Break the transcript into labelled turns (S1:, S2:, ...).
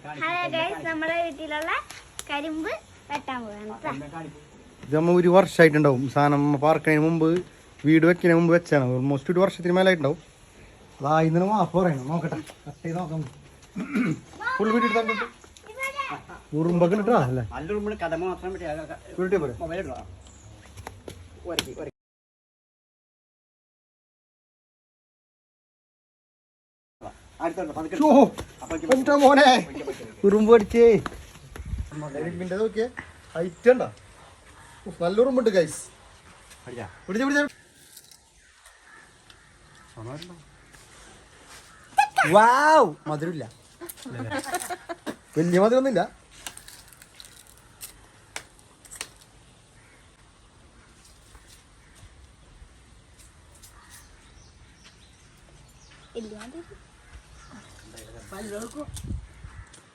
S1: Hello guys, നമ്മുടെ വീട്ടിലുള്ള കരിമ്പ് വെട്ടാൻ പോവാണ്.
S2: ഇത് നമ്മ ഒരു വർഷമായിട്ടുണ്ടാവും സാധനം പാർക്കുന്നതിന് മുമ്പ്, വീട് വെക്കുന്നതിന് മുമ്പ് വെച്ചാണ്. ഓൾമോസ്റ്റ് ഒരു വർഷത്തിന് മേലായിട്ടുണ്ടാവും. അതാ ഇന്നലെ മാഫ് പറയണം. നോക്കട്ടെ, കട്ട് ചെയ്ത് നോക്കാം. ഫുൾ വീട് എടുത്താൽ ഉറുമ്പൊക്കെ ഇട്ടാ അല്ലേ? മോനെ ഉറുമ്പ് അടിച്ചേ. നോക്കിയേ, ഹൈറ്റ് ഉണ്ടോ? നല്ല ഉറുമ്പുണ്ട് ഗൈസ്. വാവ്, മധുരമില്ല, വലിയ മധുരമൊന്നുമില്ല.